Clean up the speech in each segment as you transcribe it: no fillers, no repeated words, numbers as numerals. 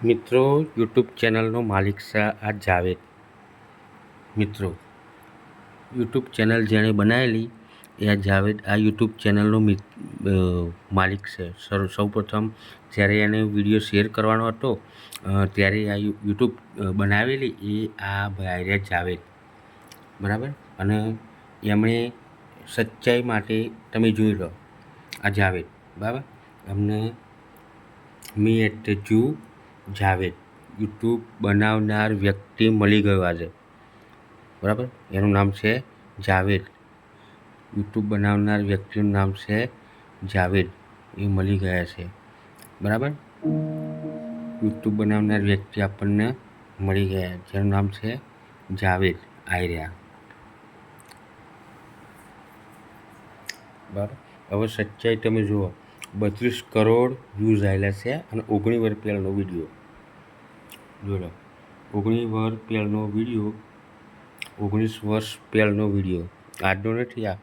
મિત્રો, યુટ્યુબ ચેનલનો માલિક છે આ જાવેદ. મિત્રો, યુટ્યુબ ચેનલ જેણે બનાવેલી એ આ જાવેદ આ યુટ્યુબ ચેનલનો માલિક છે. સૌપ્રથમ જ્યારે એને વિડીયો શેર કરવાનો હતો ત્યારે આ યુટ્યુબ બનાવેલી એ આ ભાઈ જાવેદ, બરાબર. અને એમણે સચ્ચાઈ માટે તમે જોઈ લો આ જાવેદ, બરાબર. અમને મી એટ જાવેદ યુટ્યુબ બનાવનાર વ્યક્તિ મળી ગયો આજે, બરાબર. એનું નામ છે જાવેદ. યુટ્યુબ બનાવનાર વ્યક્તિનું નામ છે જાવેદ. એ મળી ગયા છે, બરાબર. યુટ્યુબ બનાવનાર વ્યક્તિ આપણને મળી ગયા જેનું નામ છે જાવેદ આર્યા, બરાબર. હવે સચ્ચાઈ તમે જુઓ, 32 કરોડ વ્યૂઝ આવેલા છે અને 19 વર્ષ પહેલાંનો વિડીયો જોઈ લો. 19 વર્ષ પહેલાંનો વિડીયો, 19 વર્ષ પહેલાંનો વિડીયો, આજનો નથી. આ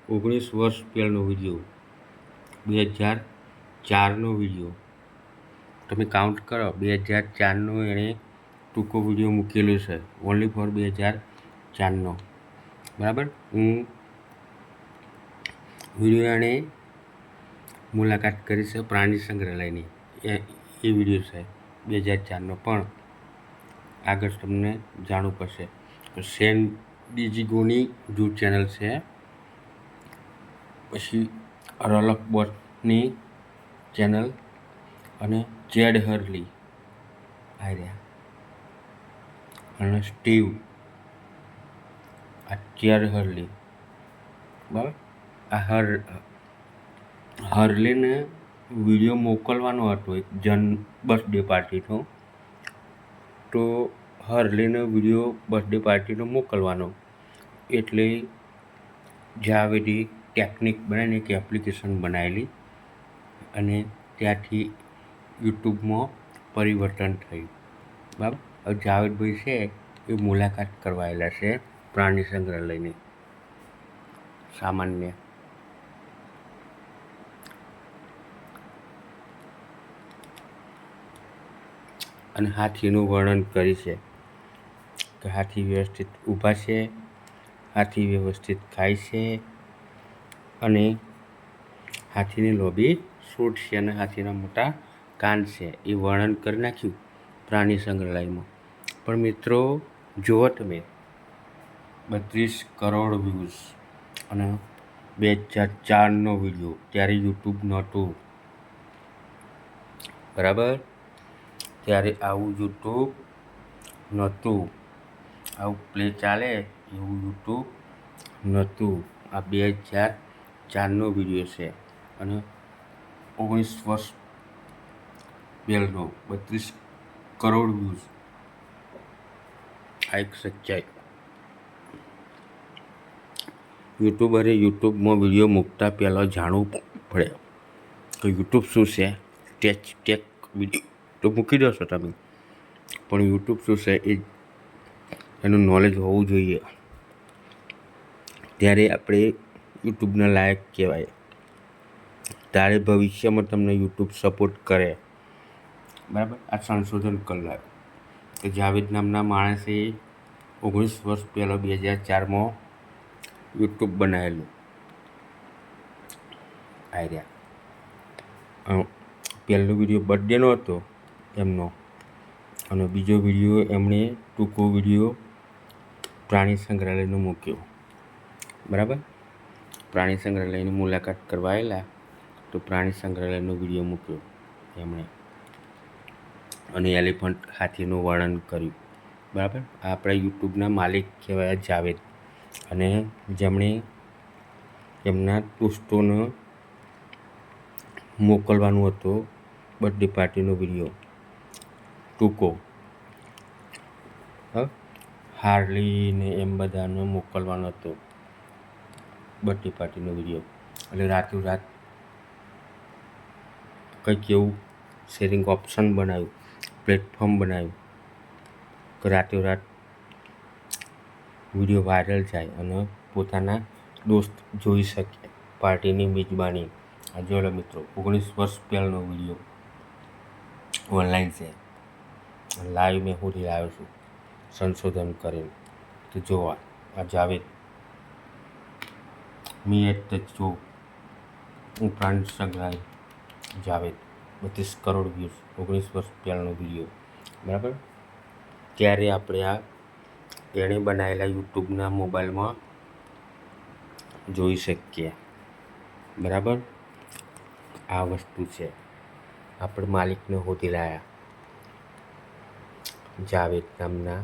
19 વર્ષ પહેલાંનો વિડીયો, 2004નો વિડીયો. તમે કાઉન્ટ કરો, 2004નો એણે ટૂંકો વિડીયો મૂકેલો છે, ઓનલી ફોર 2004નો, બરાબર. વિડીયો એણે મુલાકાત કરી છે પ્રાણી સંગ્રહાલયની, એ વિડીયો છે 2004નો. પણ આગળ તમને જાણવું પડશે. સેન ડિઝીગોની જૂ ચેનલ છે, પછી રલક બોટની ચેનલ અને જેડ હર્લી આર્યા અને સ્ટીવ આ જેડ હર્લી, બરાબર. આ હર્લીને વિડીયો મોકલવાનો હતો એક બર્થડે પાર્ટીનો, તો હર્લીને વિડીયો બર્થડે પાર્ટીનો મોકલવાનો, એટલે જાવેદે ટેકનિક બનાવીને એક એપ્લિકેશન બનાવેલી અને ત્યાંથી યુટ્યુબમાં પરિવર્તન થયું, બરાબર. હવે જાવેદભાઈ છે એ મુલાકાત કરવા આવેલા છે પ્રાણી સંગ્રહાલયની સામાન્ય. અને હાથીનું વર્ણન કરી છે કે હાથી વ્યવસ્થિત ઊભા છે, હાથી વ્યવસ્થિત ખાય છે અને હાથીની લોબી સૂટ છે અને હાથીના મોટા કાન છે. એ વર્ણન કરી નાખ્યું પ્રાણી સંગ્રહાલયમાં. પણ મિત્રો જુઓ તમે, 32 કરોડ વ્યૂઝ અને 2004નો વિડીયો, ત્યારે યુટ્યુબ નહોતું, બરાબર. ત્યારે આવું યુટ્યુબ નહોતું, આવું પ્લે ચાલે એવું યુટ્યુબ નહોતું. આ 2004નો વિડીયો છે અને 19 વર્ષ પહેલાંનો 32 કરોડ વ્યૂઝ. આ એક સચ્ચાઈ. યુટ્યુબરે યુટ્યુબમાં વિડીયો મૂકતા પહેલાં જાણવું પડે કે યુટ્યુબ શું છે. ટેક વિડીયો તો મૂકી દો છો તમે, પણ યુટ્યુબ શું છે એનું નોલેજ હોવું જોઈએ, ત્યારે આપણે યુટ્યુબના લાયક કહેવાય. ત્યારે ભવિષ્યમાં તમને યુટ્યુબ સપોર્ટ કરે, બરાબર. આ સંશોધન કરાયું કે જાવેદ નામના માણસે 19 વર્ષ પહેલાં 2004માં યુટ્યુબ બનાવેલું આર્યા. પહેલો વિડીયો બર્થડેનો હતો એમનો, અને બીજો વિડીયો એમણે ટૂંકો વિડીયો પ્રાણી સંગ્રહાલયનો મૂક્યો, બરાબર. પ્રાણી સંગ્રહાલયની મુલાકાત કરવા આવેલા તો પ્રાણી સંગ્રહાલયનો વિડીયો મૂક્યો એમણે અને એલિફન્ટ હાથીનું વર્ણન કર્યું, બરાબર. આપણા યુટ્યુબના માલિક કહેવાય જાવેદ, અને જેમણે એમના દોસ્તોને મોકલવાનું હતો બર્થડે પાર્ટીનો વિડીયો ટૂંકો, હાર્લીને એમ બધાને મોકલવાનો હતો બર્થડે પાર્ટીનો વિડીયો. એટલે રાતોરાત કંઈક એવું શેરિંગ ઓપ્શન બનાવ્યું, પ્લેટફોર્મ બનાવ્યું કે રાતોરાત વિડીયો વાયરલ જાય અને પોતાના દોસ્ત જોઈ શકે પાર્ટીની મેજબાની. આ જોઈ લો મિત્રો, 19 વર્ષ પહેલાંનો વિડીયો ઓનલાઈન છે. લાઈવ મેં હોડી લાવ્યો છું સંશોધન કરીને. તો જોવા આ જાવેદ મી એટ ધ જો હું પ્રાણી સંગ્રહાલય જાવેદ 32 કરોડ વ્યૂઝ 19 વર્ષ પહેલાંનો વિડીયો. બરાબર, ત્યારે આપણે આ એણે બનાવેલા યુટ્યુબના મોબાઈલમાં જોઈ શકીએ. બરાબર, આ વસ્તુ છે. આપણે માલિકને શોધી લાયા. જાવેદ નામના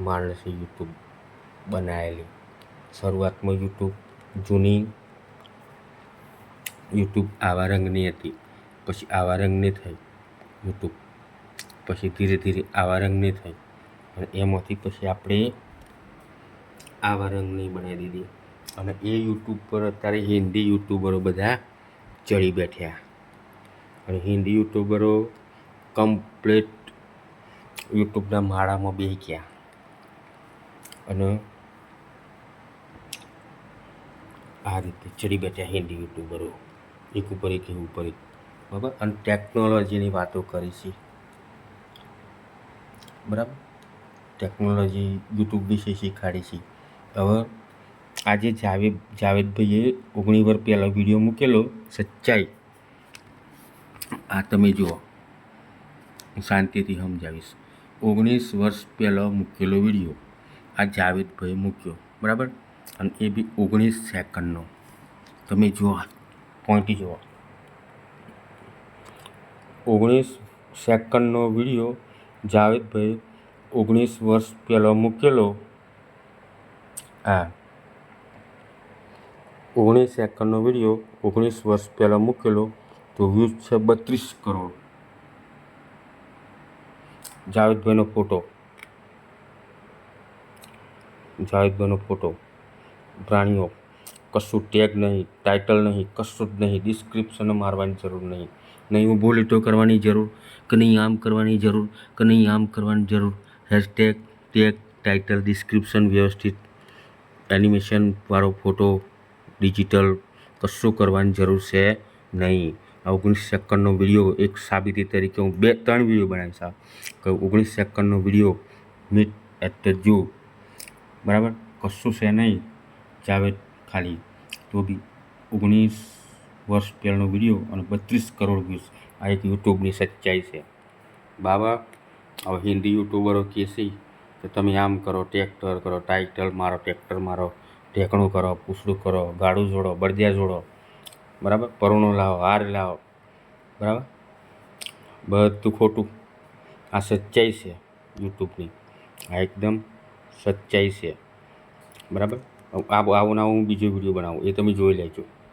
માણસે યુટ્યુબ બનાવેલી. શરૂઆતમાં જૂની યુટ્યુબ આવા રંગની હતી, પછી આવા રંગની થઈ યુટ્યુબ, પછી ધીરે ધીરે આવા રંગની થઈ અને એમાંથી પછી આપણે આવા રંગની બનાવી દીધી. અને એ યુટ્યુબ પર અત્યારે હિન્દી યુટ્યુબરો બધા ચડી બેઠ્યા અને હિન્દી યુટ્યુબરો કમ્પ્લીટ યુટ્યુબના માળામાં બેસી ગયા અને આ રીતે ચડી બેઠ્યા હિન્દી યુટ્યુબરો એક ઉપર એક બરાબર. અને ટેકનોલોજીની વાતો કરી છે. બરાબર, ટેકનોલોજી યુટ્યુબ વિશે શીખવાડી છે. હવે આજે જાવેદભાઈએ 19 વર્ષ પહેલાં વિડીયો મૂકેલો સચ્ચાઈ. આ તમે જુઓ, હું શાંતિથી સમજાવીશ. 19 વર્ષ પહેલાં મૂકેલો વિડીયો આ જાવેદભાઈએ મૂક્યો. બરાબર, અને એ બી 19 સેકન્ડનો. તમે જુઓ, પોઈન્ટ જુઓ. 19 સેકન્ડનો વિડીયો જાવેદભાઈ 19 વર્ષ પહેલાં મૂકેલો. આ 19 સેકન્ડનો વિડીયો 19 વર્ષ પહેલાં મૂકેલો તો વ્યૂઝ છે 32 કરોડ. જાવેદભાઈનો ફોટો, પ્રાણીઓ, કશું ટેગ નહીં, ટાઇટલ નહીં, કશું જ નહીં, ડિસ્ક્રિપ્શન મારવાની જરૂર નહીં, નહીં ઊભો લીટો કરવાની જરૂર, કે નહીં આમ કરવાની જરૂર, કે નહીં આમ કરવાની જરૂર. હેશટેગ, ટેગ, ટાઇટલ, ડિસ્ક્રિપ્શન વ્યવસ્થિત, એનિમેશનવાળો ફોટો, ડિજિટલ, કશું કરવાની જરૂર છે નહીં. આ 19 સેકન્ડનો વિડીયો એક સાબિતી તરીકે હું 2-3 વિડીયો બનાવીશ. કે 19 સેકન્ડનો video meet at the zoo. બરાબર, કશું છે નહીં. જાવેદ ખાલી તો બી 19 વર્ષ પહેલાંનો વિડીયો અને 32 કરોડ વ્યૂઝ. આ એક યુટ્યુબની સચ્ચાઈ છે. બાબા, હવે હિન્દી યુટ્યુબરો કહેશે તો તમે આમ કરો, ટ્રેક્ટર કરો, ટાઇટલ મારો, ટ્રેક્ટર મારો, ઢેકણું કરો, પૂછડું કરો, ગાડું જોડો, બળદિયા જોડો. બરાબર, પરુણો લાવો, હાર લાવો. બરાબર, બધું ખોટું. આ સચ્ચાઈ છે યુટ્યુબની. આ એકદમ સચ્ચાઈ છે. બરાબર, આવો હું બીજો વિડીયો બનાવું, એ તમે જોઈ લેજો.